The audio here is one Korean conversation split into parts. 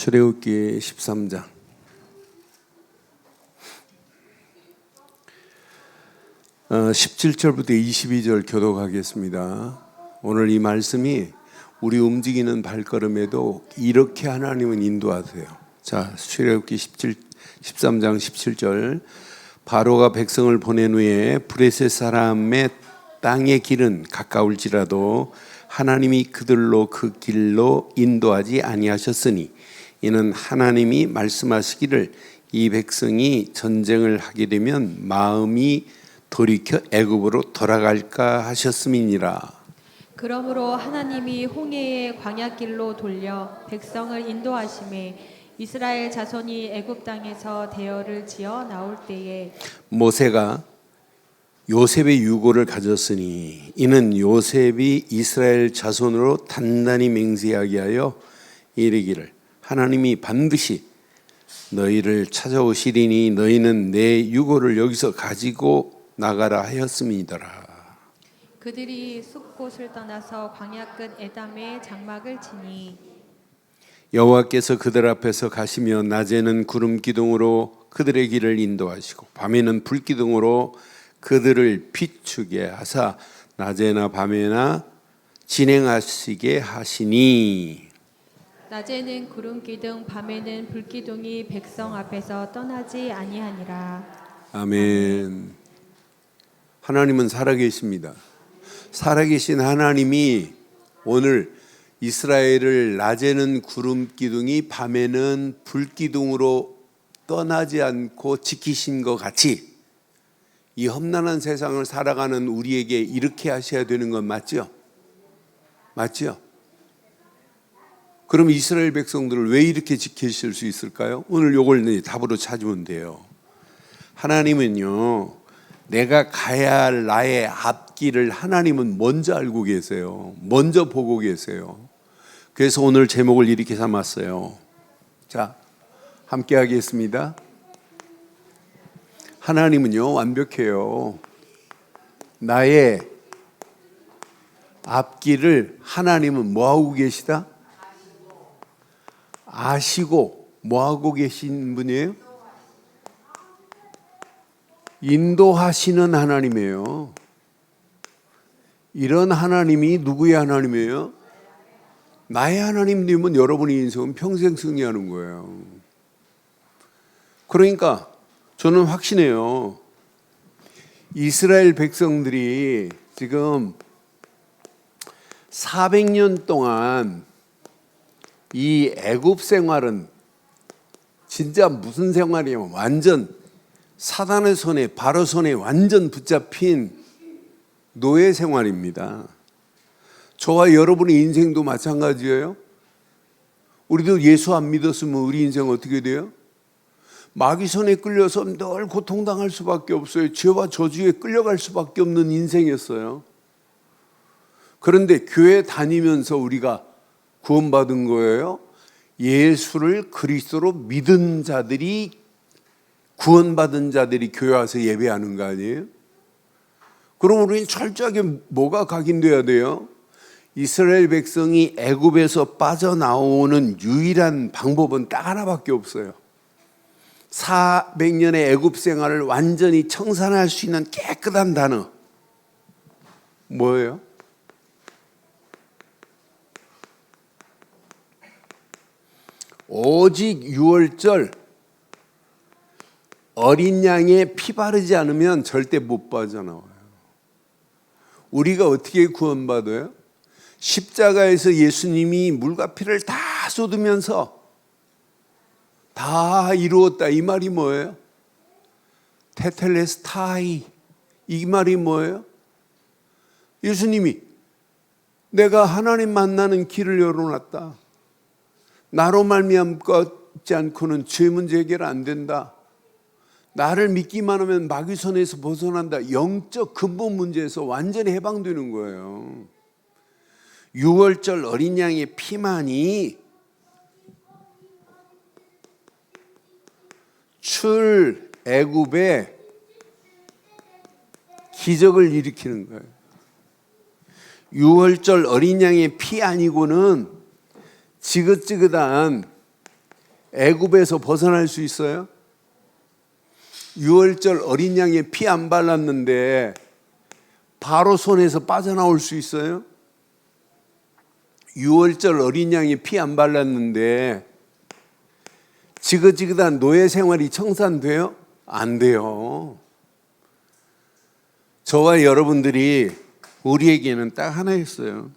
출애굽기 13장. 어, 17절부터 22절 교독하겠습니다. 오늘 이 말씀이 우리 움직이는 발걸음에도 이렇게 하나님은 인도하세요. 자, 출애굽기 13장 17절. 바로가 백성을 보낸 후에 브레셋 사람의 땅의 길은 가까울지라도 하나님이 그들로 그 길로 인도하지 아니하셨으니 이는 하나님이 말씀하시기를 이 백성이 전쟁을 하게 되면 마음이 돌이켜 애굽으로 돌아갈까 하셨음이니라. 그러므로 하나님이 홍해의 광야길로 돌려 백성을 인도하심에 이스라엘 자손이 애굽 땅에서 대열을 지어 나올 때에 모세가 요셉의 유고를 가졌으니 이는 요셉이 이스라엘 자손으로 단단히 맹세하게 하여 이르기를 하나님이 반드시 너희를 찾아오시리니 너희는 내 유고를 여기서 가지고 나가라 하였음이더라. 그들이 숲곳을 떠나서 광야 끝 에담에 장막을 치니 여호와께서 그들 앞에서 가시며 낮에는 구름 기둥으로 그들의 길을 인도하시고 밤에는 불 기둥으로 그들을 비추게 하사 낮에나 밤에나 진행하시게 하시니 낮에는 구름 기둥 밤에는 불 기둥이 백성 앞에서 떠나지 아니하니라. 아멘. 하나님은 살아계십니다. 살아계신 하나님이 오늘 이스라엘을 낮에는 구름 기둥이 밤에는 불 기둥으로 떠나지 않고 지키신 것 같이 이 험난한 세상을 살아가는 우리에게 이렇게 하셔야 되는 건 맞죠? 맞죠? 그럼 이스라엘 백성들을 왜 이렇게 지키실 수 있을까요? 오늘 요걸 답으로 찾으면 돼요. 하나님은요, 내가 가야 할 나의 앞길을 하나님은 먼저 알고 계세요. 먼저 보고 계세요. 그래서 오늘 제목을 이렇게 삼았어요. 자, 함께 하겠습니다. 하나님은요, 완벽해요. 나의 앞길을 하나님은 뭐하고 계시다? 아시고 뭐하고 계신 분이에요? 인도하시는 하나님이에요. 이런 하나님이 누구의 하나님이에요? 나의 하나님이면 여러분의 인생은 평생 승리하는 거예요. 그러니까 저는 확신해요. 이스라엘 백성들이 지금 400년 동안 이 애굽 생활은 진짜 무슨 생활이냐면 완전 사단의 손에 바로 손에 완전 붙잡힌 노예 생활입니다. 저와 여러분의 인생도 마찬가지예요. 우리도 예수 안 믿었으면 우리 인생 어떻게 돼요? 마귀 손에 끌려서 늘 고통당할 수밖에 없어요. 죄와 저주에 끌려갈 수밖에 없는 인생이었어요. 그런데 교회 다니면서 우리가 구원받은 거예요. 예수를 그리스도로 믿은 자들이 구원받은 자들이 교회 와서 예배하는 거 아니에요? 그럼 우리는 철저하게 뭐가 각인돼야 돼요? 이스라엘 백성이 애굽에서 빠져나오는 유일한 방법은 딱 하나밖에 없어요. 400년의 애굽 생활을 완전히 청산할 수 있는 깨끗한 단어 뭐예요? 오직 유월절 어린 양에 피 바르지 않으면 절대 못 빠져나와요. 우리가 어떻게 구원받아요? 십자가에서 예수님이 물과 피를 다 쏟으면서 다 이루었다 이 말이 뭐예요? 테텔레스타이 이 말이 뭐예요? 예수님이 내가 하나님 만나는 길을 열어놨다. 나로 말미암지 않고는 죄 문제 해결 안 된다. 나를 믿기만 하면 마귀 손에서 벗어난다. 영적 근본 문제에서 완전히 해방되는 거예요. 유월절 어린 양의 피만이 출애굽의 기적을 일으키는 거예요. 유월절 어린 양의 피 아니고는 지긋지긋한 애굽에서 벗어날 수 있어요? 유월절 어린 양에 피 안 발랐는데 바로 손에서 빠져나올 수 있어요? 유월절 어린 양에 피 안 발랐는데 지긋지긋한 노예 생활이 청산돼요? 안 돼요. 저와 여러분들이 우리에게는 딱 하나였어요.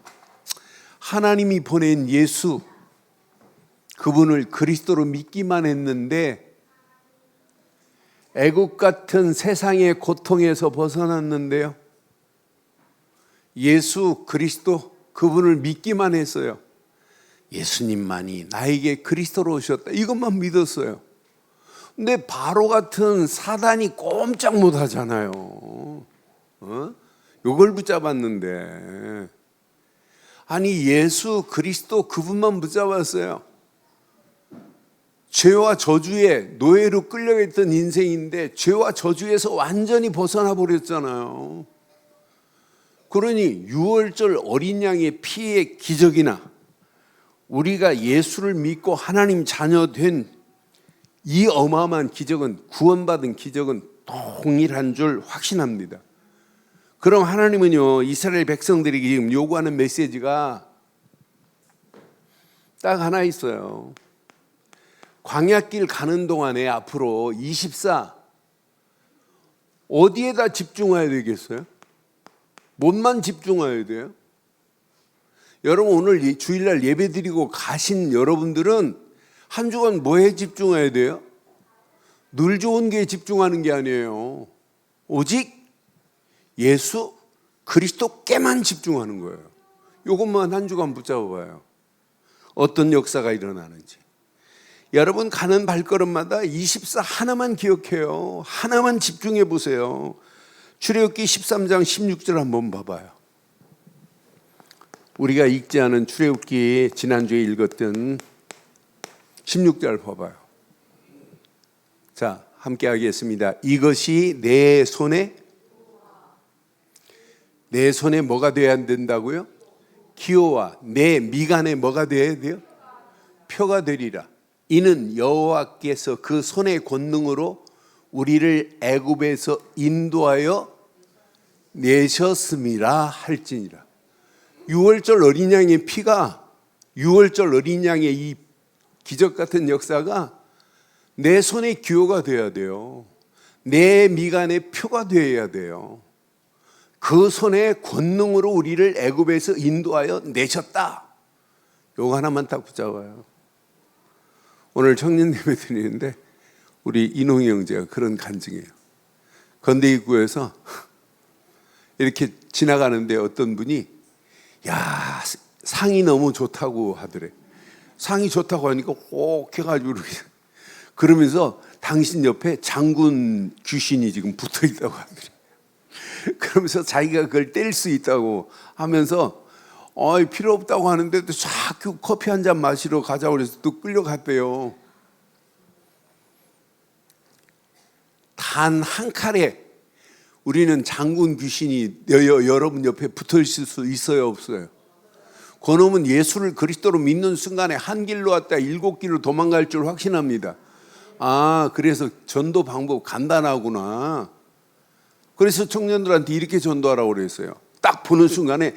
하나님이 보낸 예수, 그분을 그리스도로 믿기만 했는데 애국 같은 세상의 고통에서 벗어났는데요. 예수 그리스도 그분을 믿기만 했어요. 예수님만이 나에게 그리스도로 오셨다. 이것만 믿었어요. 근데 바로 같은 사단이 꼼짝 못 하잖아요. 요걸 붙잡았는데. 아니 예수 그리스도 그분만 붙잡았어요. 죄와 저주의 노예로 끌려있던 인생인데 죄와 저주에서 완전히 벗어나 버렸잖아요. 그러니 유월절 어린 양의 피의 기적이나 우리가 예수를 믿고 하나님 자녀 된 이 어마어마한 기적은, 구원받은 기적은 동일한 줄 확신합니다. 그럼 하나님은요, 이스라엘 백성들에게 지금 요구하는 메시지가 딱 하나 있어요. 광야길 가는 동안에 앞으로 24 어디에다 집중해야 되겠어요? 뭔만 집중해야 돼요? 여러분 오늘 주일날 예배 드리고 가신 여러분들은 한 주간 뭐에 집중해야 돼요? 늘 좋은 게 집중하는 게 아니에요. 오직 예수 그리스도께만 집중하는 거예요. 이것만 한 주간 붙잡아봐요. 어떤 역사가 일어나는지. 여러분 가는 발걸음마다 24 하나만 기억해요. 하나만 집중해 보세요. 출애굽기 13장 16절 한번 봐봐요. 우리가 읽지 않은 출애굽기 지난주에 읽었던 16절 봐봐요. 자, 함께 하겠습니다. 이것이 내 손에 뭐가 돼야 된다고요? 기호와 내 미간에 뭐가 돼야 돼요? 표가 되리라. 이는 여호와께서 그 손의 권능으로 우리를 애굽에서 인도하여 내셨음이라 할지니라. 유월절 어린 양의 피가, 유월절 어린 양의 이 기적 같은 역사가 내 손의 기호가 되어야 돼요. 내 미간의 표가 되어야 돼요. 그 손의 권능으로 우리를 애굽에서 인도하여 내셨다. 요거 하나만 딱 붙잡아요. 오늘 청년 예배 드리는데 우리 인홍이 형제가 그런 간증이에요. 건대입구에서 이렇게 지나가는데 어떤 분이 야 상이 너무 좋다고 하더래. 상이 좋다고 하니까 꼭 해가지고 그러면서 당신 옆에 장군 귀신이 지금 붙어 있다고 하더래. 그러면서 자기가 그걸 뗄 수 있다고 하면서 필요 없다고 하는데도 자꾸 커피 한 잔 마시러 가자고 그래서 또 끌려갔대요. 단 한 칼에 우리는 장군 귀신이 여러분 옆에 붙어 있을 수 있어요, 없어요? 그놈은 예수를 그리스도로 믿는 순간에 한 길로 왔다 7길로 도망갈 줄 확신합니다. 아, 그래서 전도 방법 간단하구나. 그래서 청년들한테 이렇게 전도하라고 그랬어요. 딱 보는 순간에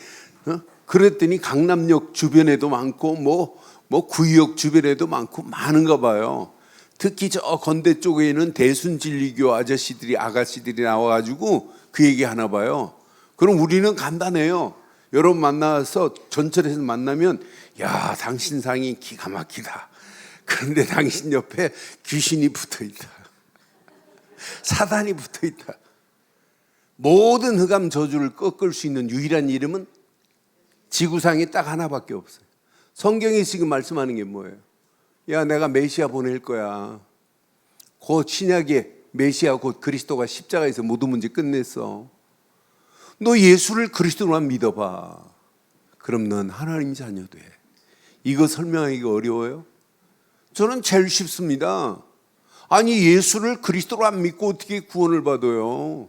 그랬더니 강남역 주변에도 많고 뭐 구의역 주변에도 많고 많은가 봐요. 특히 저 건대 쪽에는 대순진리교 아가씨들이 나와가지고 그 얘기 하나 봐요. 그럼 우리는 간단해요. 여러분 만나서 전철에서 만나면 야 당신 상이 기가 막히다. 그런데 당신 옆에 귀신이 붙어있다. 사단이 붙어있다. 모든 흑암 저주를 꺾을 수 있는 유일한 이름은 지구상에 딱 하나밖에 없어요. 성경이 지금 말씀하는 게 뭐예요? 야 내가 메시아 보낼 거야. 곧 신약의 메시아 곧 그리스도가 십자가에서 모든 문제 끝냈어. 너 예수를 그리스도로만 믿어봐. 그럼 넌 하나님 자녀 돼. 이거 설명하기가 어려워요? 저는 제일 쉽습니다. 아니 예수를 그리스도로 안 믿고 어떻게 구원을 받아요?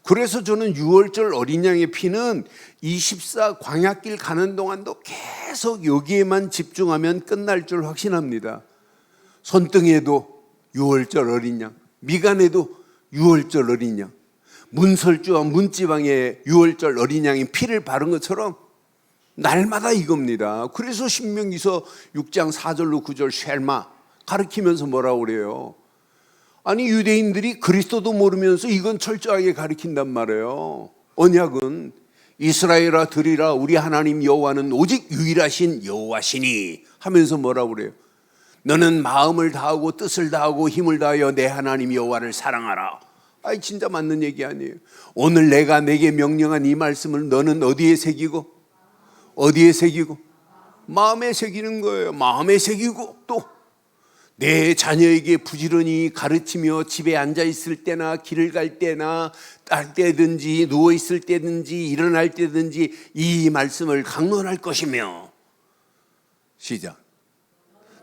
그래서 저는 유월절 어린 양의 피는 24 광야길 가는 동안도 계속 여기에만 집중하면 끝날 줄 확신합니다. 손등에도 유월절 어린 양, 미간에도 유월절 어린 양, 문설주와 문지방에 유월절 어린 양이 피를 바른 것처럼 날마다 이겁니다. 그래서 신명기서 6장 4절로 9절 쉘마 가르치면서 뭐라고 그래요? 아니 유대인들이 그리스도도 모르면서 이건 철저하게 가르친단 말이에요. 언약은 이스라엘아 들으라 우리 하나님 여호와는 오직 유일하신 여호와시니 하면서 뭐라고 그래요? 너는 마음을 다하고 뜻을 다하고 힘을 다하여 내 하나님 여호와를 사랑하라. 아이 진짜 맞는 얘기 아니에요? 오늘 내가 내게 명령한 이 말씀을 너는 어디에 새기고 어디에 새기고 마음에 새기는 거예요. 마음에 새기고 또 내 자녀에게 부지런히 가르치며 집에 앉아 있을 때나 길을 갈 때나 딸 때든지 누워 있을 때든지 일어날 때든지 이 말씀을 강론할 것이며 시작.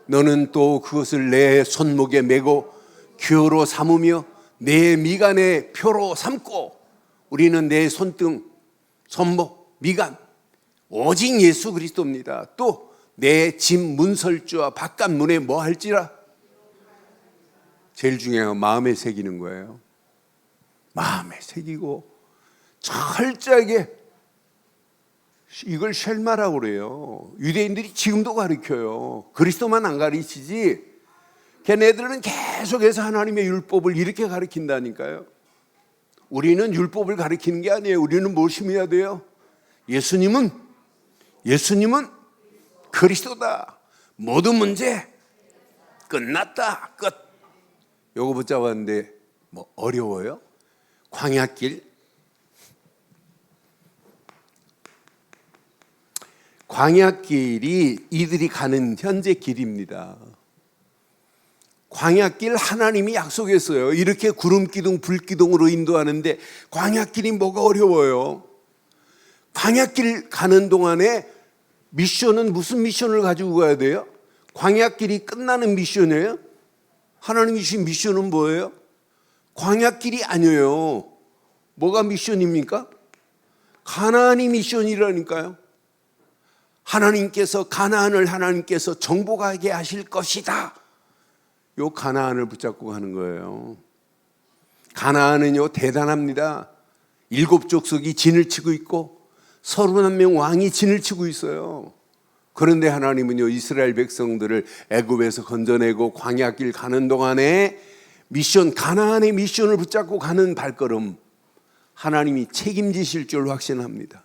너는 또 그것을 내 손목에 메고 규로 삼으며 내 미간에 표로 삼고 우리는 내 손등, 손목, 미간 오직 예수 그리스도입니다. 또 내 집 문설주와 바깥 문에 뭐 할지라 제일 중요한 건 마음에 새기는 거예요. 마음에 새기고 철저하게 이걸 쉘마라고 그래요. 유대인들이 지금도 가르쳐요. 그리스도만 안 가르치지 걔네들은 계속해서 하나님의 율법을 이렇게 가르친다니까요. 우리는 율법을 가르치는 게 아니에요. 우리는 뭘 심어야 돼요? 예수님은 그리스도다. 모든 문제 끝났다. 끝. 요거 붙잡았는데 뭐 어려워요? 광야길. 광야길이 이들이 가는 현재 길입니다. 광야길 하나님이 약속했어요. 이렇게 구름기둥 불기둥으로 인도하는데 광야길이 뭐가 어려워요? 광야길 가는 동안에 미션은 무슨 미션을 가지고 가야 돼요? 광야길이 끝나는 미션이에요? 하나님이 주신 미션은 뭐예요? 광야길이 아니에요. 뭐가 미션입니까? 가나안이 미션이라니까요. 하나님께서 가나안을 하나님께서 정복하게 하실 것이다. 요 가나안을 붙잡고 가는 거예요. 가나안은요 대단합니다. 7족속이 진을 치고 있고 31명 왕이 진을 치고 있어요. 그런데 하나님은요 이스라엘 백성들을 애굽에서 건져내고 광야길 가는 동안에 미션 가나안의 미션을 붙잡고 가는 발걸음 하나님이 책임지실 줄 확신합니다.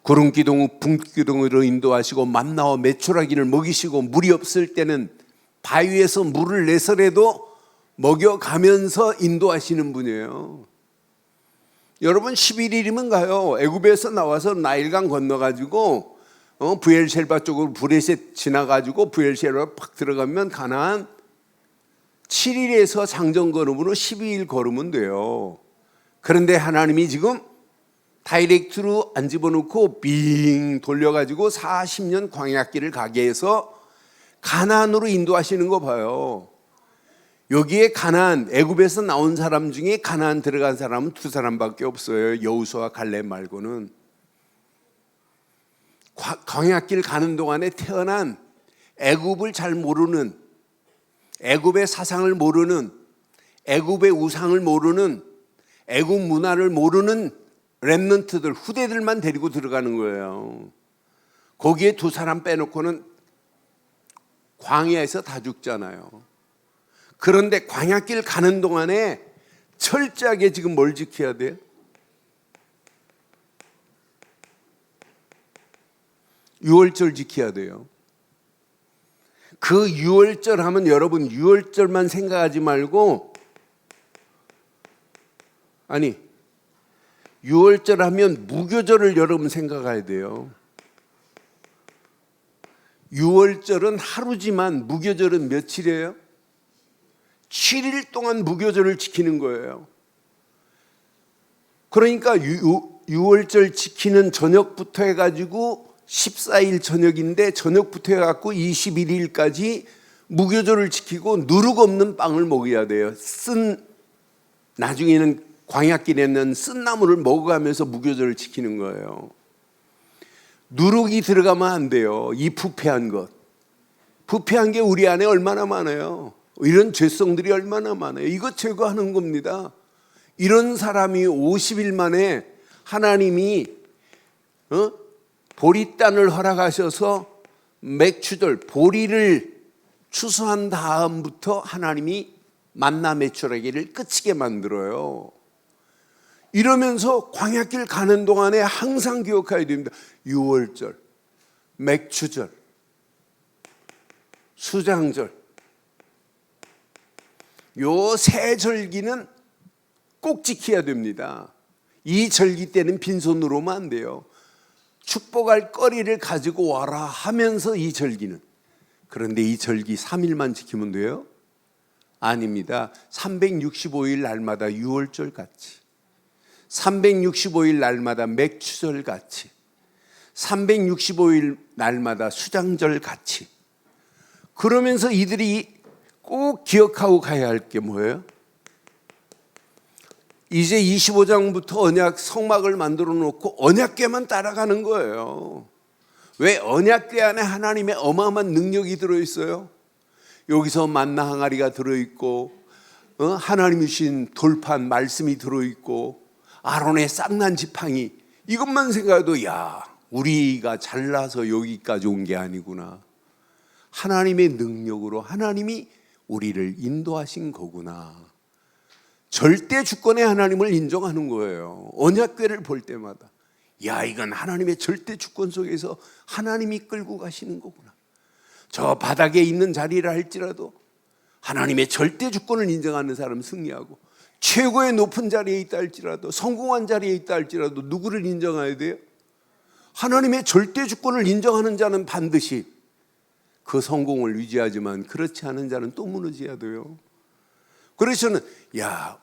구름기둥 분기둥으로 인도하시고 만나와 메추라기를 먹이시고 물이 없을 때는 바위에서 물을 내서라도 먹여가면서 인도하시는 분이에요. 여러분 11일이면 가요. 애굽에서 나와서 나일강 건너가지고 부엘셀바 쪽으로 브레셋 지나가지고 부엘셀바 팍 들어가면 가나안 7일에서 상정 걸음으로 12일 걸으면 돼요. 그런데 하나님이 지금 다이렉트로 안 집어넣고 빙 돌려가지고 40년 광야길을 가게 해서 가나안으로 인도하시는 거 봐요. 여기에 가나안, 애굽에서 나온 사람 중에 가나안 들어간 사람은 2사람밖에 없어요. 여호수아 갈렙 말고는. 광야길 가는 동안에 태어난 애굽을 잘 모르는, 애굽의 사상을 모르는, 애굽의 우상을 모르는, 애굽 문화를 모르는 렘넌트들, 후대들만 데리고 들어가는 거예요. 거기에 2사람 빼놓고는 광야에서 다 죽잖아요. 그런데 광야길 가는 동안에 철저하게 지금 뭘 지켜야 돼요? 유월절 지켜야 돼요. 그 유월절 하면 여러분 유월절만 생각하지 말고 아니 유월절 하면 무교절을 여러분 생각해야 돼요. 유월절은 하루지만 무교절은 며칠이에요? 7일 동안 무교절을 지키는 거예요. 그러니까 유월절 지키는 저녁부터 해가지고 14일 저녁인데 저녁부터 해갖고 21일까지 무교절을 지키고 누룩 없는 빵을 먹어야 돼요. 나중에는 광야길에는 쓴 나물을 먹어가면서 무교절을 지키는 거예요. 누룩이 들어가면 안 돼요. 이 부패한 것. 부패한 게 우리 안에 얼마나 많아요. 이런 죄성들이 얼마나 많아요. 이거 제거하는 겁니다. 이런 사람이 50일 만에 하나님이 보리단을 허락하셔서 맥추절, 보리를 추수한 다음부터 하나님이 만나 매출하기를 끝이게 만들어요. 이러면서 광야길 가는 동안에 항상 기억해야 됩니다. 유월절, 맥추절, 수장절, 요 세 절기는 꼭 지켜야 됩니다. 이 절기 때는 빈손으로 오면 안 돼요. 축복할 거리를 가지고 와라 하면서 이 절기는. 그런데 이 절기 3일만 지키면 돼요? 아닙니다. 365일 날마다 유월절 같이, 365일 날마다 맥추절 같이, 365일 날마다 수장절 같이. 그러면서 이들이 꼭 기억하고 가야 할 게 뭐예요? 이제 25장부터 언약 성막을 만들어 놓고 언약궤만 따라가는 거예요. 왜? 언약궤 안에 하나님의 어마어마한 능력이 들어있어요. 여기서 만나 항아리가 들어있고 하나님이 주신 돌판 말씀이 들어있고 아론의 쌍난 지팡이, 이것만 생각해도 야, 우리가 잘나서 여기까지 온 게 아니구나. 하나님의 능력으로 하나님이 우리를 인도하신 거구나. 절대 주권의 하나님을 인정하는 거예요. 언약궤를 볼 때마다 야, 이건 하나님의 절대 주권 속에서 하나님이 끌고 가시는 거구나. 저 바닥에 있는 자리라 할지라도 하나님의 절대 주권을 인정하는 사람은 승리하고, 최고의 높은 자리에 있다 할지라도, 성공한 자리에 있다 할지라도 누구를 인정해야 돼요? 하나님의 절대 주권을 인정하는 자는 반드시 그 성공을 유지하지만, 그렇지 않은 자는 또 무너져야 돼요. 그래서 저는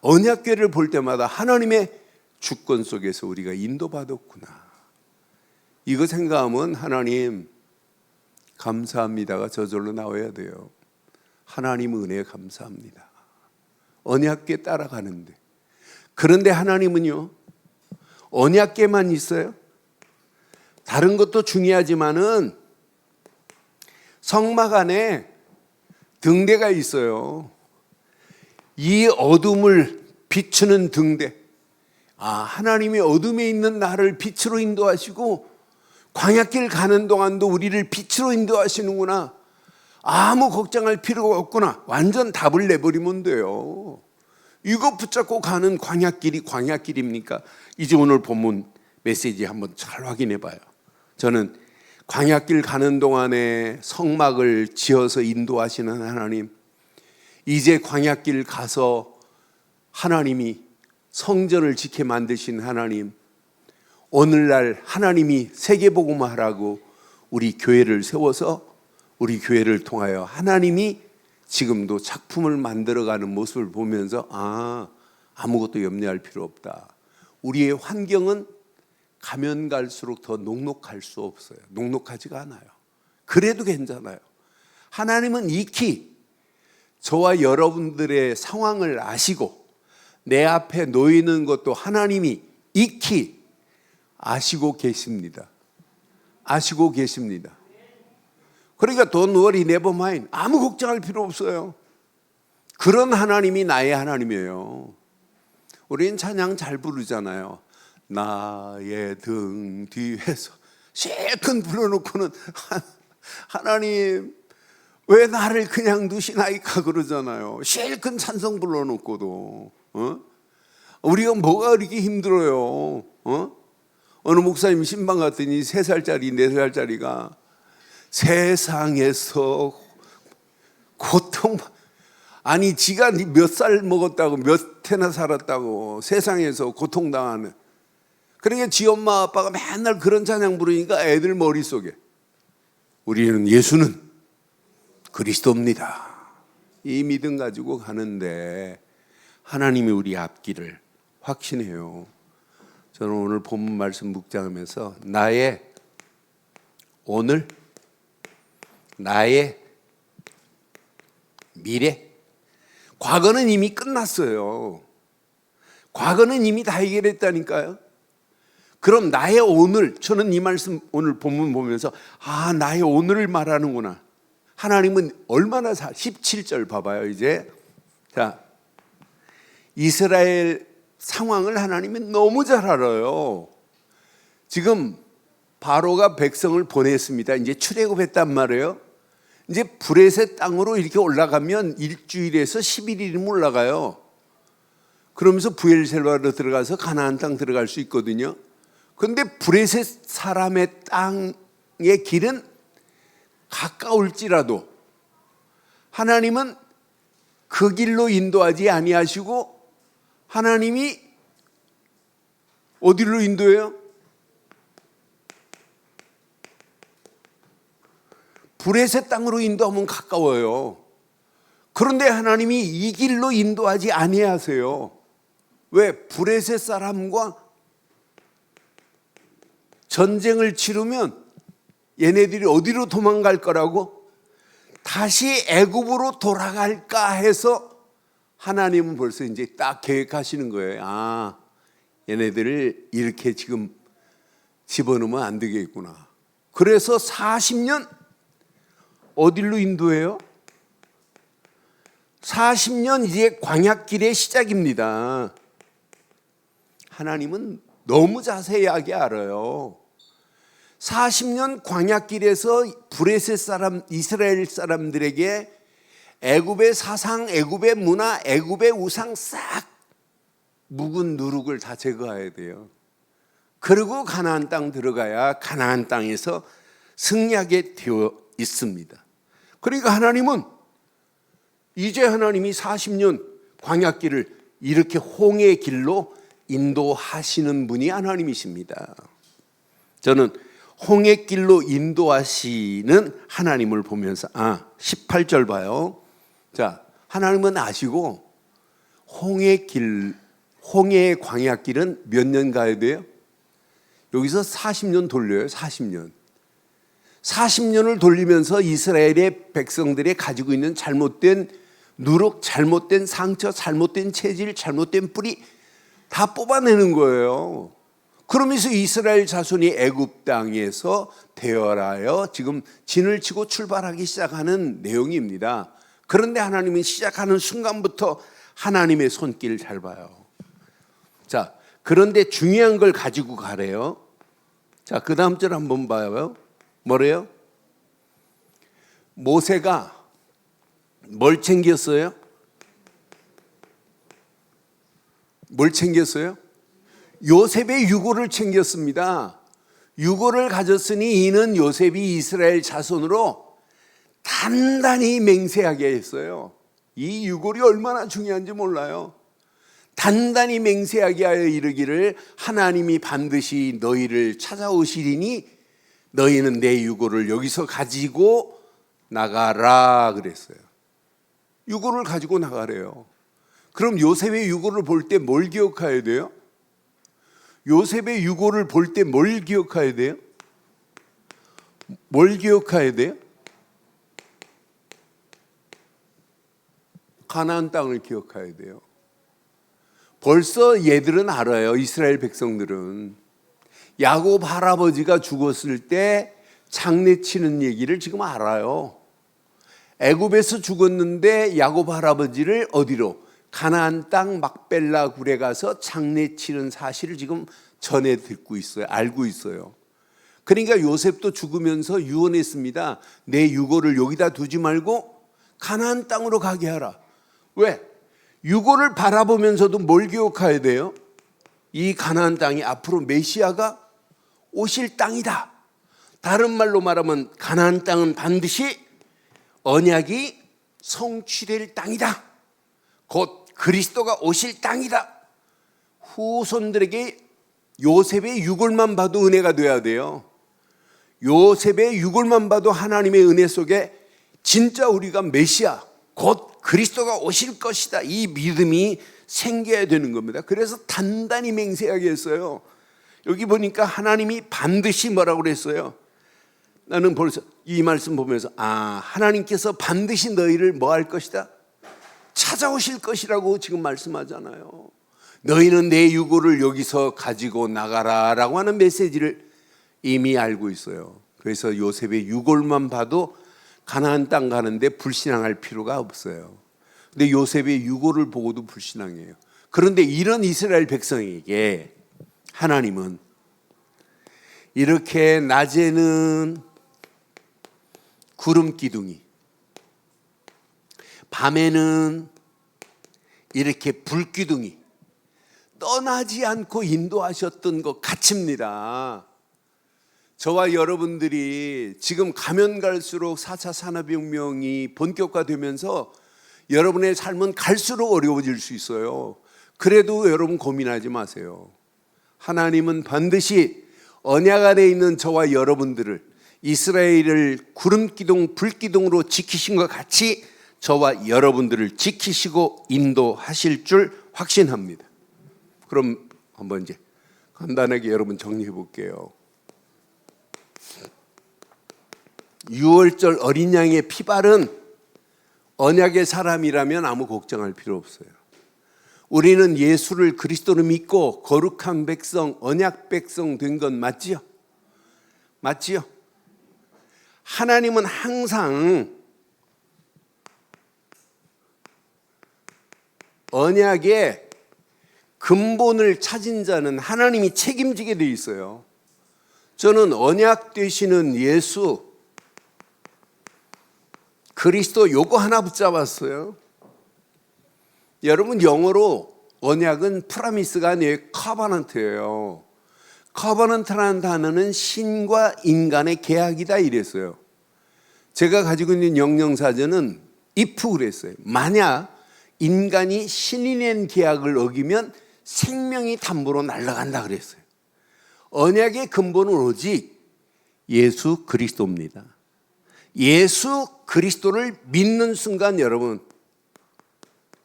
언약궤를 볼 때마다 하나님의 주권 속에서 우리가 인도받았구나, 이거 생각하면 하나님 감사합니다가 저절로 나와야 돼요. 하나님 은혜 감사합니다. 언약궤 따라가는데. 그런데 하나님은요, 언약궤만 있어요? 다른 것도 중요하지만은 성막 안에 등대가 있어요. 이 어둠을 비추는 등대. 하나님이 어둠에 있는 나를 빛으로 인도하시고 광야길 가는 동안도 우리를 빛으로 인도하시는구나. 아무 걱정할 필요가 없구나. 완전 답을 내버리면 돼요. 이거 붙잡고 가는 광야길이 광야길입니까? 이제 오늘 본문 메시지 한번 잘 확인해 봐요. 저는 광야길 가는 동안에 성막을 지어서 인도하시는 하나님, 이제 광야길 가서 하나님이 성전을 지켜 만드신 하나님, 오늘날 하나님이 세계복음화하라고 우리 교회를 세워서 우리 교회를 통하여 하나님이 지금도 작품을 만들어가는 모습을 보면서 아무것도 염려할 필요 없다. 우리의 환경은 가면 갈수록 더 녹록할 수 없어요. 녹록하지가 않아요. 그래도 괜찮아요. 하나님은 익히 저와 여러분들의 상황을 아시고 내 앞에 놓이는 것도 하나님이 익히 아시고 계십니다. 아시고 계십니다. 그러니까 Don't worry, never mind. 아무 걱정할 필요 없어요. 그런 하나님이 나의 하나님이에요. 우리는 찬양 잘 부르잖아요. 나의 등 뒤에서 실컷 불러놓고는 하나님 왜 나를 그냥 두시나이까 그러잖아요. 실컷 찬송 불러놓고도 우리가 뭐가 그렇게 힘들어요? 어느 목사님 신방 갔더니 3살짜리 4살짜리가 세상에서 고통, 아니 지가 몇 살 먹었다고 몇 해나 살았다고 세상에서 고통당하는. 그러니까 지 엄마 아빠가 맨날 그런 찬양 부르니까 애들 머릿속에 우리는 예수는 그리스도입니다, 이 믿음 가지고 가는데 하나님이 우리 앞길을 확신해요. 저는 오늘 본문 말씀 묵상하면서 나의 오늘, 나의 미래, 과거는 이미 끝났어요. 과거는 이미 다 해결했다니까요. 그럼 나의 오늘, 저는 이 말씀 오늘 본문 보면서 나의 오늘을 말하는구나. 하나님은 얼마나 17절 봐봐요. 이제 자, 이스라엘 상황을 하나님이 너무 잘 알아요. 지금 바로가 백성을 보냈습니다. 이제 출애굽했단 말이에요. 이제 브레셋 땅으로 이렇게 올라가면 일주일에서 11일이면 올라가요. 그러면서 부엘셀바로 들어가서 가나안 땅 들어갈 수 있거든요. 그런데 브레셋 사람의 땅의 길은 가까울지라도 하나님은 그 길로 인도하지 아니하시고 하나님이 어디로 인도해요? 브레셋 땅으로 인도하면 가까워요. 그런데 하나님이 이 길로 인도하지 아니하세요. 왜? 브레셋 사람과 전쟁을 치르면 얘네들이 어디로 도망갈 거라고? 다시 애굽으로 돌아갈까 해서 하나님은 벌써 이제 딱 계획하시는 거예요. 아, 얘네들을 이렇게 지금 집어넣으면 안 되겠구나. 그래서 40년 어디로 인도해요? 40년 이제 광야길의 시작입니다. 하나님은 너무 자세하게 알아요. 40년 광야길에서 브레셋 사람, 이스라엘 사람들에게 애굽의 사상, 애굽의 문화, 애굽의 우상 싹 묵은 누룩을 다 제거해야 돼요. 그리고 가나안 땅 들어가야 가나안 땅에서 승리하게 되어 있습니다. 그러니까 하나님은 이제 하나님이 40년 광야길을 이렇게 홍해의 길로 인도하시는 분이 하나님이십니다. 저는 홍해 길로 인도하시는 하나님을 보면서 18절 봐요. 자, 하나님은 아시고 홍해의 광야길은 몇 년 가야 돼요? 여기서 40년 돌려요. 40년. 40년을 돌리면서 이스라엘의 백성들이 가지고 있는 잘못된 누룩, 잘못된 상처, 잘못된 체질, 잘못된 뿌리 다 뽑아내는 거예요. 그러면서 이스라엘 자손이 애굽 땅에서 대열하여 지금 진을 치고 출발하기 시작하는 내용입니다. 그런데 하나님은 시작하는 순간부터 하나님의 손길을 잘 봐요. 자, 그런데 중요한 걸 가지고 가래요. 자, 그 다음 절 한번 봐요. 뭐래요? 모세가 뭘 챙겼어요? 뭘 챙겼어요? 요셉의 유고를 챙겼습니다. 유고를 가졌으니 이는 요셉이 이스라엘 자손으로 단단히 맹세하게 했어요. 이 유골이 얼마나 중요한지 몰라요. 단단히 맹세하게 하여 이르기를 하나님이 반드시 너희를 찾아오시리니 너희는 내 유고를 여기서 가지고 나가라 그랬어요. 유고를 가지고 나가래요. 그럼 요셉의 유고를 볼 때 뭘 기억해야 돼요? 요셉의 유고를 볼 때 뭘 기억해야 돼요? 뭘 기억해야 돼요? 가나안 땅을 기억해야 돼요. 벌써 얘들은 알아요. 이스라엘 백성들은 야곱 할아버지가 죽었을 때 장례치는 얘기를 지금 알아요. 애굽에서 죽었는데 야곱 할아버지를 어디로? 가나안 땅 막벨라 굴에 가서 장례치는 사실을 지금 전해 듣고 있어요. 알고 있어요. 그러니까 요셉도 죽으면서 유언했습니다. 내 유고를 여기다 두지 말고 가나안 땅으로 가게 하라. 왜? 유고를 바라보면서도 뭘 기억해야 돼요? 이 가나안 땅이 앞으로 메시아가 오실 땅이다. 다른 말로 말하면 가나안 땅은 반드시 언약이 성취될 땅이다. 곧 그리스도가 오실 땅이다. 후손들에게 요셉의 유골만 봐도 은혜가 돼야 돼요. 요셉의 유골만 봐도 하나님의 은혜 속에 진짜 우리가 메시아 곧 그리스도가 오실 것이다. 이 믿음이 생겨야 되는 겁니다. 그래서 단단히 맹세하게 했어요. 여기 보니까 하나님이 반드시 뭐라고 그랬어요? 나는 벌써 이 말씀 보면서 하나님께서 반드시 너희를 뭐 할 것이다? 찾아오실 것이라고 지금 말씀하잖아요. 너희는 내 유고를 여기서 가지고 나가라 라고 하는 메시지를 이미 알고 있어요. 그래서 요셉의 유골만 봐도 가나안 땅 가는데 불신앙할 필요가 없어요. 근데 요셉의 유고를 보고도 불신앙해요. 그런데 이런 이스라엘 백성에게 하나님은 이렇게 낮에는 구름 기둥이, 밤에는 이렇게 불 기둥이 떠나지 않고 인도하셨던 것 같습니다. 저와 여러분들이 지금 가면 갈수록 4차 산업혁명이 본격화되면서 여러분의 삶은 갈수록 어려워질 수 있어요. 그래도 여러분 고민하지 마세요. 하나님은 반드시 언약 안에 있는 저와 여러분들을 이스라엘을 구름기둥 불기둥으로 지키신 것 같이 저와 여러분들을 지키시고 인도하실 줄 확신합니다. 그럼 한번 이제 간단하게 여러분 정리해 볼게요. 6월절 어린 양의 피발은 언약의 사람이라면 아무 걱정할 필요 없어요. 우리는 예수를 그리스도로 믿고 거룩한 백성, 언약 백성 된 건 맞지요? 맞지요? 하나님은 항상 언약의 근본을 찾은 자는 하나님이 책임지게 돼 있어요. 저는 언약 되시는 예수 그리스도 요거 하나 붙잡았어요. 여러분 영어로 언약은 프라미스가 아니에요. 커버넌트예요. 커버넌트라는 단어는 신과 인간의 계약이다 이랬어요. 제가 가지고 있는 영영사전은 if 그랬어요. 만약 인간이 신이 낸 계약을 어기면 생명이 담보로 날아간다 그랬어요. 언약의 근본은 오직 예수 그리스도입니다. 예수 그리스도를 믿는 순간 여러분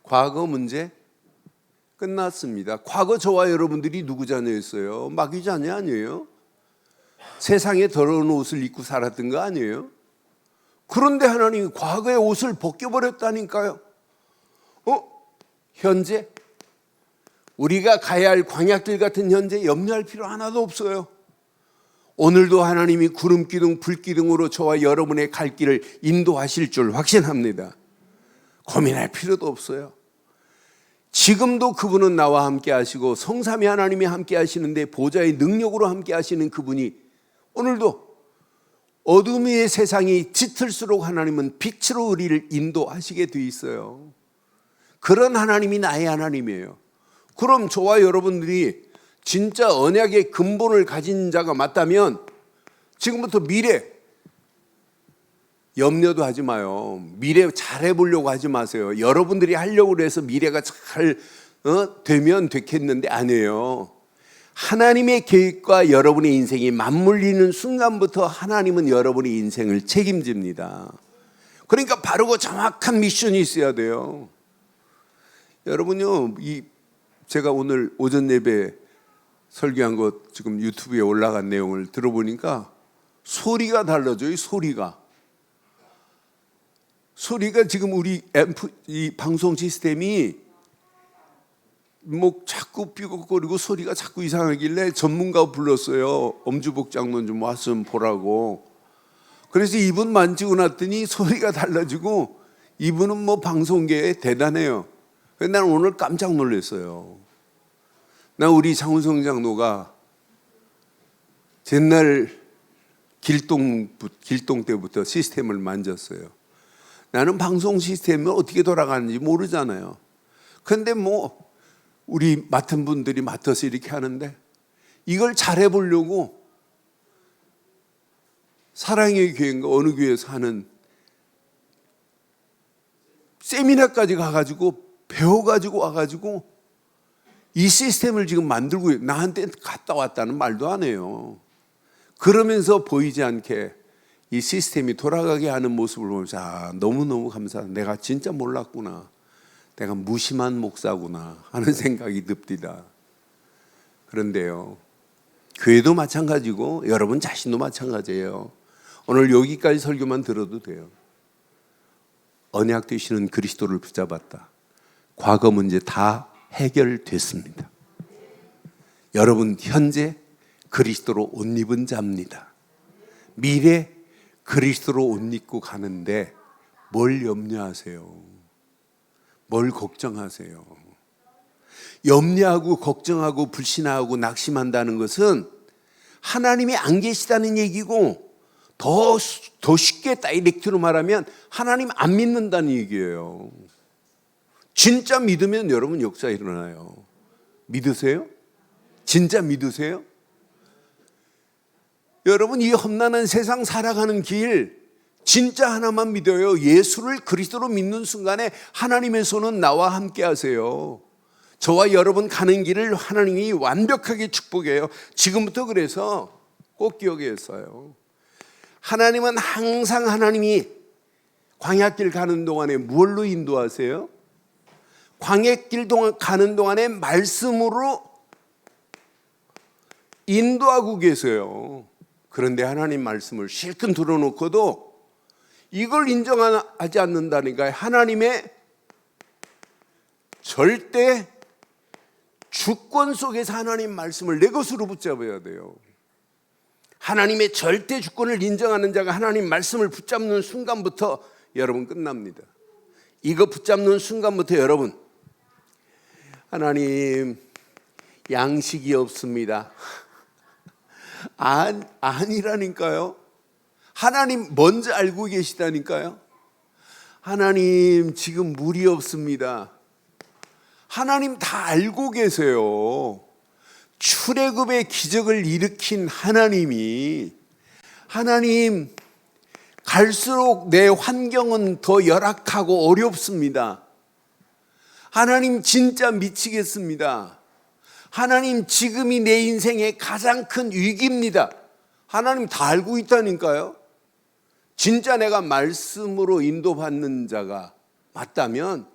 과거 문제 끝났습니다. 과거 저와 여러분들이 누구 자녀였어요? 마귀 자녀 아니에요? 세상에 더러운 옷을 입고 살았던 거 아니에요? 그런데 하나님이 과거의 옷을 벗겨버렸다니까요. 현재 우리가 가야 할 광야길 같은 현재 염려할 필요 하나도 없어요. 오늘도 하나님이 구름기둥 불기둥으로 저와 여러분의 갈 길을 인도하실 줄 확신합니다. 고민할 필요도 없어요. 지금도 그분은 나와 함께 하시고 성삼위 하나님이 함께 하시는데 보좌의 능력으로 함께 하시는 그분이 오늘도 어둠의 세상이 짙을수록 하나님은 빛으로 우리를 인도하시게 돼 있어요. 그런 하나님이 나의 하나님이에요. 그럼 저와 여러분들이 진짜 언약의 근본을 가진 자가 맞다면 지금부터 미래 염려도 하지 마요. 미래 잘해보려고 하지 마세요. 여러분들이 하려고 해서 미래가 잘 되면 됐겠는데 아니에요. 하나님의 계획과 여러분의 인생이 맞물리는 순간부터 하나님은 여러분의 인생을 책임집니다. 그러니까 바르고 정확한 미션이 있어야 돼요. 여러분요, 제가 오늘 오전 예배 설교한 것 지금 유튜브에 올라간 내용을 들어보니까 소리가 달라져요. 소리가 지금 우리 이 방송 시스템이 뭐 자꾸 삐걱거리고 소리가 자꾸 이상하길래 전문가 불렀어요. 엄주복 장로님 좀 왔으면 보라고. 그래서 이분 만지고 났더니 소리가 달라지고 이분은 뭐 방송계에 대단해요. 그래서 나는 오늘 깜짝 놀랐어요. 나 우리 장훈성 장로가 옛날 길동 때부터 시스템을 만졌어요. 나는 방송 시스템이 어떻게 돌아가는지 모르잖아요. 그런데 뭐 우리 맡은 분들이 맡아서 이렇게 하는데 이걸 잘해보려고 사랑의 교회인가 어느 교회에서 하는 세미나까지 가가지고 배워가지고 와가지고 이 시스템을 지금 만들고 나한테 갔다 왔다는 말도 안 해요. 그러면서 보이지 않게 이 시스템이 돌아가게 하는 모습을 보면서 너무너무 감사하다. 내가 진짜 몰랐구나. 내가 무심한 목사구나 하는 생각이 듭니다. 그런데요, 교회도 마찬가지고 여러분 자신도 마찬가지예요. 오늘 여기까지 설교만 들어도 돼요. 언약 되시는 그리스도를 붙잡았다. 과거 문제 다 해결됐습니다. 여러분 현재 그리스도로 옷 입은 자입니다. 미래 그리스도로 옷 입고 가는데 뭘 염려하세요? 뭘 걱정하세요? 염려하고 걱정하고 불신하고 낙심한다는 것은 하나님이 안 계시다는 얘기고, 더 쉽게 다이렉트로 말하면 하나님 안 믿는다는 얘기예요. 진짜 믿으면 여러분 역사 일어나요. 믿으세요? 진짜 믿으세요? 여러분, 이 험난한 세상 살아가는 길 진짜 하나만 믿어요. 예수를 그리스도로 믿는 순간에 하나님의 손은 나와 함께 하세요. 저와 여러분 가는 길을 하나님이 완벽하게 축복해요. 지금부터 그래서 꼭 기억했어요. 하나님은 항상 하나님이 광야길 가는 동안에 뭘로 인도하세요? 광야길 가는 동안에 말씀으로 인도하고 계세요. 그런데 하나님 말씀을 실컷 들어놓고도 이걸 인정하지 않는다니까요. 하나님의 절대 주권 속에서 하나님 말씀을 내 것으로 붙잡아야 돼요. 하나님의 절대 주권을 인정하는 자가 하나님 말씀을 붙잡는 순간부터 여러분 끝납니다. 이거 붙잡는 순간부터 여러분, 하나님 양식이 없습니다. 아니라니까요. 하나님 먼저 알고 계시다니까요. 하나님 지금 물이 없습니다. 하나님 다 알고 계세요. 출애굽의 기적을 일으킨 하나님이, 하나님 갈수록 내 환경은 더 열악하고 어렵습니다. 하나님 진짜 미치겠습니다. 하나님 지금이 내 인생의 가장 큰 위기입니다. 하나님 다 알고 있다니까요. 진짜 내가 말씀으로 인도받는 자가 맞다면,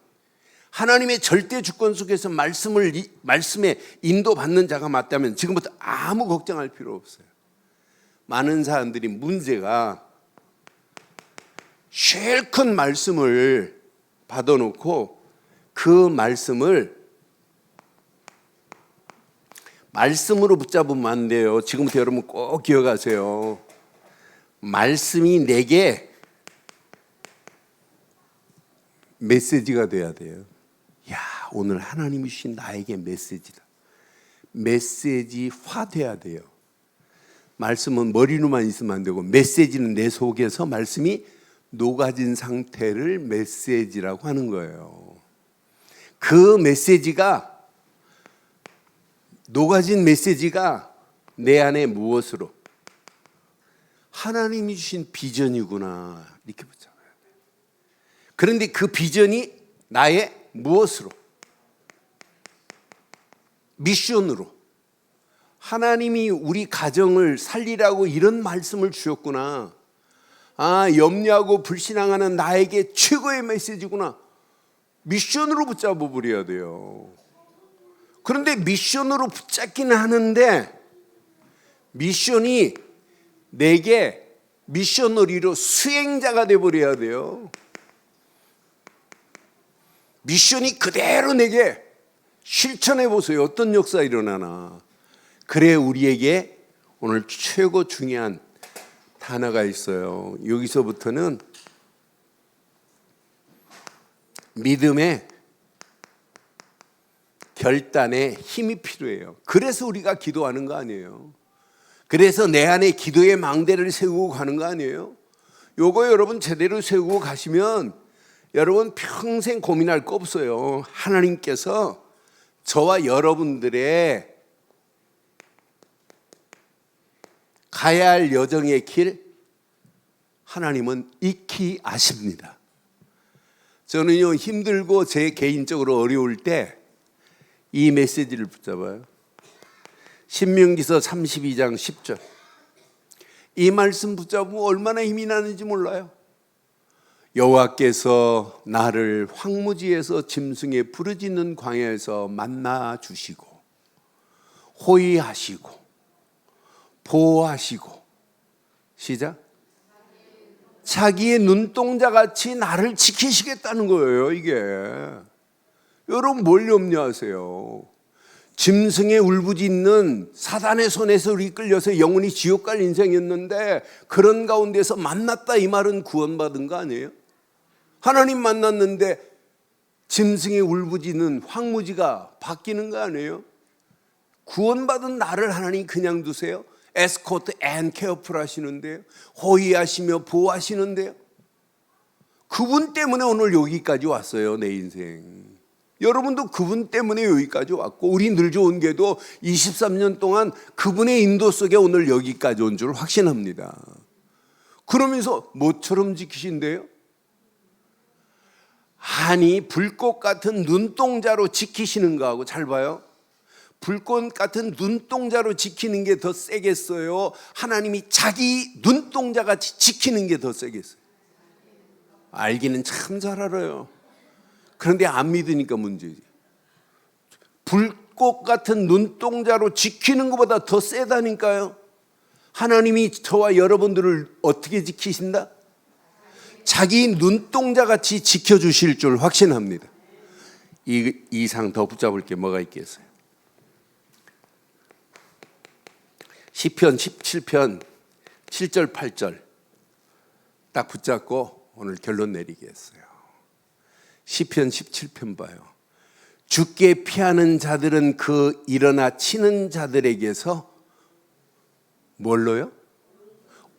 하나님의 절대 주권 속에서 말씀에 인도받는 자가 맞다면 지금부터 아무 걱정할 필요 없어요. 많은 사람들이 문제가 실컷 말씀을 받아놓고 그 말씀으로 붙잡으면 안 돼요. 지금부터 여러분 꼭 기억하세요. 말씀이 내게 메시지가 돼야 돼요. 야, 오늘 하나님이 주신 나에게 메시지다. 메시지화 돼야 돼요. 말씀은 머리로만 있으면 안 되고, 메시지는 내 속에서 말씀이 녹아진 상태를 메시지라고 하는 거예요. 그 메시지가, 녹아진 메시지가 내 안에 무엇으로? 하나님이 주신 비전이구나, 이렇게 붙잡아야 돼요. 그런데 그 비전이 나의 무엇으로? 미션으로. 하나님이 우리 가정을 살리라고 이런 말씀을 주셨구나. 아, 염려하고 불신앙하는 나에게 최고의 메시지구나. 미션으로 붙잡아 버려야 돼요. 그런데 미션으로 붙잡기는 하는데, 미션이 내게 미셔너리로 수행자가 되어버려야 돼요. 미션이 그대로 내게 실천해 보세요. 어떤 역사 일어나나. 그래, 우리에게 오늘 최고 중요한 단어가 있어요. 여기서부터는 믿음의 결단에 힘이 필요해요. 그래서 우리가 기도하는 거 아니에요. 그래서 내 안에 기도의 망대를 세우고 가는 거 아니에요. 요거 여러분 제대로 세우고 가시면 여러분 평생 고민할 거 없어요. 하나님께서 저와 여러분들의 가야 할 여정의 길, 하나님은 익히 아십니다. 저는요, 힘들고 제 개인적으로 어려울 때 이 메시지를 붙잡아요. 신명기서 32장 10절. 이 말씀 붙잡으면 얼마나 힘이 나는지 몰라요. 여호와께서 나를 황무지에서 짐승의 부르짖는 광야에서 만나 주시고 호위하시고 보호하시고, 시작, 자기의 눈동자같이 나를 지키시겠다는 거예요. 이게 여러분 뭘 염려하세요? 짐승의 울부짖는 사단의 손에서 우리 끌려서 영원히 지옥 갈 인생이었는데 그런 가운데서 만났다 이 말은 구원받은 거 아니에요? 하나님 만났는데 짐승의 울부짖는 황무지가 바뀌는 거 아니에요? 구원받은 나를 하나님 그냥 두세요? 에스코트 앤 케어풀 하시는데요, 호의하시며 보호하시는데요. 그분 때문에 오늘 여기까지 왔어요. 내 인생. 여러분도 그분 때문에 여기까지 왔고, 우리 늘 좋은 게도 23년 동안 그분의 인도 속에 오늘 여기까지 온 줄 확신합니다. 그러면서 뭐처럼 지키신대요? 아니, 불꽃 같은 눈동자로 지키시는 거하고, 잘 봐요, 불꽃 같은 눈동자로 지키는 게 더 세겠어요? 하나님이 자기 눈동자같이 지키는 게 더 세겠어요? 알기는 참 잘 알아요. 그런데 안 믿으니까 문제지. 불꽃 같은 눈동자로 지키는 것보다 더 세다니까요. 하나님이 저와 여러분들을 어떻게 지키신다? 자기 눈동자같이 지켜주실 줄 확신합니다. 이 이상 더 붙잡을 게 뭐가 있겠어요? 시편 17편 7절 8절 딱 붙잡고 오늘 결론 내리겠어요. 시편 17편 봐요. 주께 피하는 자들은 그 일어나 치는 자들에게서 뭘로요?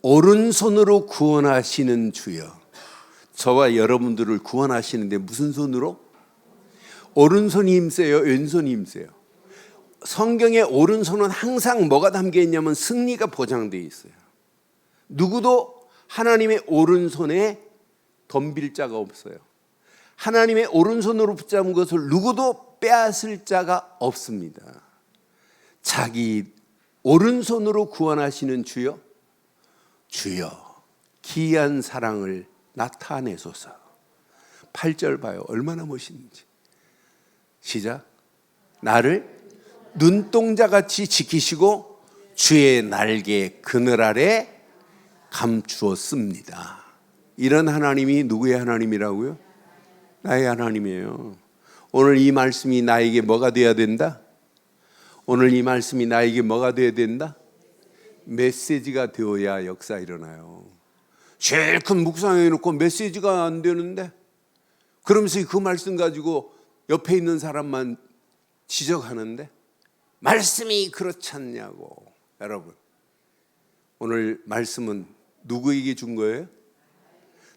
오른손으로 구원하시는 주여. 저와 여러분들을 구원하시는데 무슨 손으로? 오른손이 힘세요? 왼손이 힘세요? 성경의 오른손은 항상 뭐가 담겨 있냐면 승리가 보장되어 있어요. 누구도 하나님의 오른손에 덤빌 자가 없어요. 하나님의 오른손으로 붙잡은 것을 누구도 빼앗을 자가 없습니다. 자기 오른손으로 구원하시는 주여, 주여 기이한 사랑을 나타내소서. 8절 봐요. 얼마나 멋있는지. 시작. 나를 눈동자같이 지키시고 주의 날개 그늘 아래 감추었습니다. 이런 하나님이 누구의 하나님이라고요? 나의 하나님이에요. 오늘 이 말씀이 나에게 뭐가 돼야 된다? 오늘 이 말씀이 나에게 뭐가 돼야 된다? 메시지가 되어야 역사 일어나요. 제일 큰 묵상해 놓고 메시지가 안 되는데, 그러면서 그 말씀 가지고 옆에 있는 사람만 지적하는데 말씀이 그렇지 않냐고. 여러분, 오늘 말씀은 누구에게 준 거예요?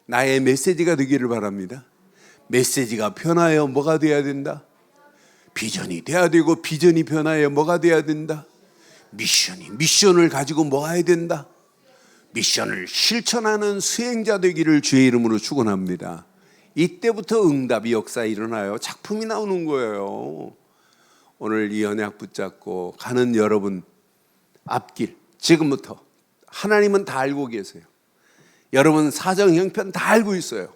나의 메시지가 되기를 바랍니다. 메시지가 변하여 뭐가 돼야 된다? 비전이 돼야 되고, 비전이 변하여 뭐가 돼야 된다? 미션을 가지고 뭐 해야 된다? 미션을 실천하는 수행자 되기를 주의 이름으로 축원합니다. 이때부터 응답이 역사에 일어나요. 작품이 나오는 거예요. 오늘 이 언약 붙잡고 가는 여러분 앞길, 지금부터 하나님은 다 알고 계세요. 여러분 사정 형편 다 알고 있어요.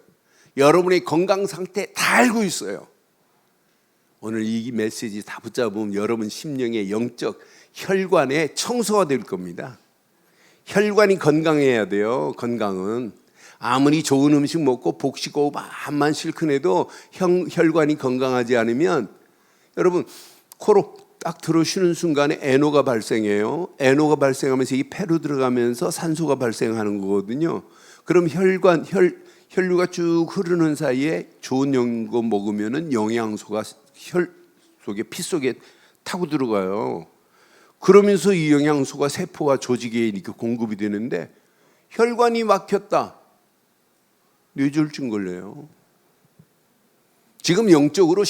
여러분의 건강 상태 다 알고 있어요. 오늘 이 메시지 다 붙잡으면 여러분 심령의 영적 혈관에 청소가 될 겁니다. 혈관이 건강해야 돼요. 건강은 아무리 좋은 음식 먹고 복식호흡 마음만 실컷해도 혈관이 건강하지 않으면 여러분 코로 딱 들어쉬는 순간에 NO가 발생해요. NO가 발생하면서 이 폐로 들어가면서 산소가 발생하는 거거든요. 그럼 혈류가 쭉 흐르는 사이에 좋은 거 먹으면은 영양소가 혈 속에 피 속에 타고 들어가요. 그러면서 이 영양소가 세포와 조직에 이렇게 공급이 되는데 혈관이 막혔다. 뇌졸중 걸려요. 지금 영적으로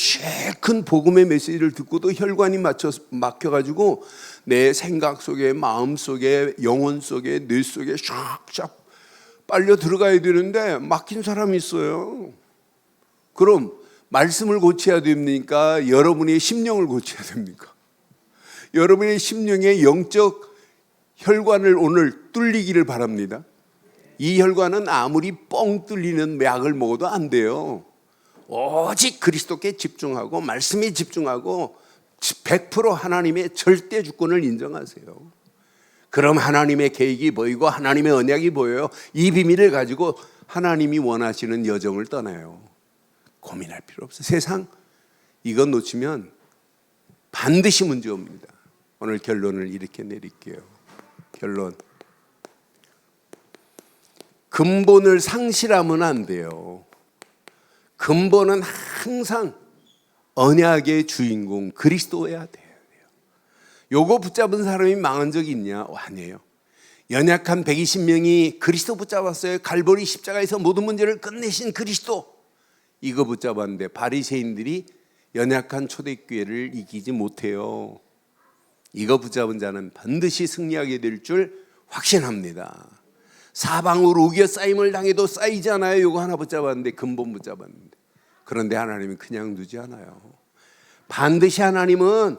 큰 복음의 메시지를 듣고도 혈관이 막혀가지고 내 생각 속에, 마음 속에, 영혼 속에, 뇌 속에 샥샥 빨려 들어가야 되는데 막힌 사람이 있어요. 그럼 말씀을 고쳐야 됩니까? 여러분의 심령을 고쳐야 됩니까? 여러분의 심령의 영적 혈관을 오늘 뚫리기를 바랍니다. 이 혈관은 아무리 뻥 뚫리는 약을 먹어도 안 돼요. 오직 그리스도께 집중하고 말씀에 집중하고 100% 하나님의 절대 주권을 인정하세요. 그럼 하나님의 계획이 보이고 하나님의 언약이 보여요. 이 비밀을 가지고 하나님이 원하시는 여정을 떠나요. 고민할 필요 없어요. 세상 이건 놓치면 반드시 문제 옵니다. 오늘 결론을 이렇게 내릴게요. 결론. 근본을 상실하면 안 돼요. 근본은 항상 언약의 주인공 그리스도여야 돼요. 요거 붙잡은 사람이 망한 적이 있냐? 아니에요. 연약한 120명이 그리스도 붙잡았어요. 갈보리 십자가에서 모든 문제를 끝내신 그리스도. 이거 붙잡았는데 바리새인들이 연약한 초대교회를 이기지 못해요. 이거 붙잡은 자는 반드시 승리하게 될 줄 확신합니다. 사방으로 우겨 쌓임을 당해도 쌓이지 않아요. 이거 하나 붙잡았는데, 근본 붙잡았는데. 그런데 하나님은 그냥 두지 않아요. 반드시 하나님은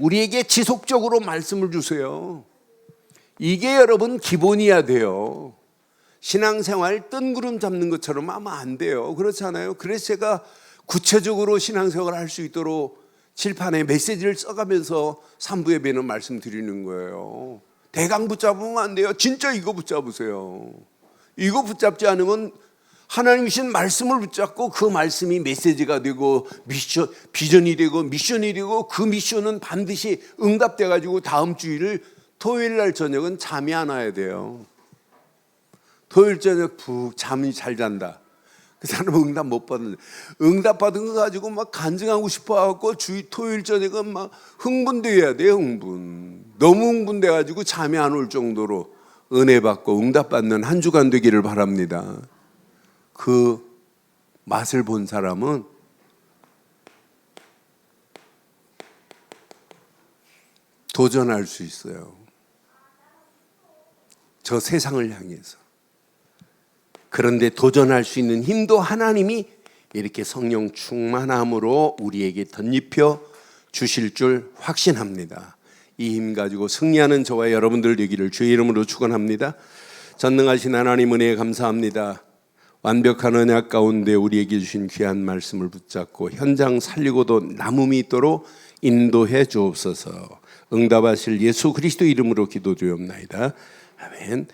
우리에게 지속적으로 말씀을 주세요. 이게 여러분 기본이어야 돼요. 신앙생활 뜬구름 잡는 것처럼 하면 안 돼요. 그렇잖아요. 그래서 제가 구체적으로 신앙생활을 할 수 있도록 칠판에 메시지를 써가면서 3부 예배는 말씀드리는 거예요. 대강 붙잡으면 안 돼요. 진짜 이거 붙잡으세요. 이거 붙잡지 않으면 하나님 주신 말씀을 붙잡고 그 말씀이 메시지가 되고 비전이 되고 미션이 되고 그 미션은 반드시 응답돼 가지고 다음 주일을 토요일 날 저녁은 잠이 안 와야 돼요. 토요일 저녁 푹 잠이 잘 잔다. 그 사람은 응답 못 받는데, 응답 받은 거 가지고 막 간증하고 싶어갖고 토요일 저녁은 막 흥분돼야 돼요. 너무 흥분돼 가지고 잠이 안 올 정도로 은혜 받고 응답 받는 한 주간 되기를 바랍니다. 그 맛을 본 사람은 도전할 수 있어요. 저 세상을 향해서. 그런데 도전할 수 있는 힘도 하나님이 이렇게 성령 충만함으로 우리에게 덧입혀 주실 줄 확신합니다. 이 힘 가지고 승리하는 저와 여러분들 되기를 주의 이름으로 축원합니다. 전능하신 하나님 은혜에 감사합니다. 완벽한 언약 가운데 우리에게 주신 귀한 말씀을 붙잡고 현장 살리고도 남음이 있도록 인도해 주옵소서. 응답하실 예수 그리스도 이름으로 기도드리옵나이다. 아멘.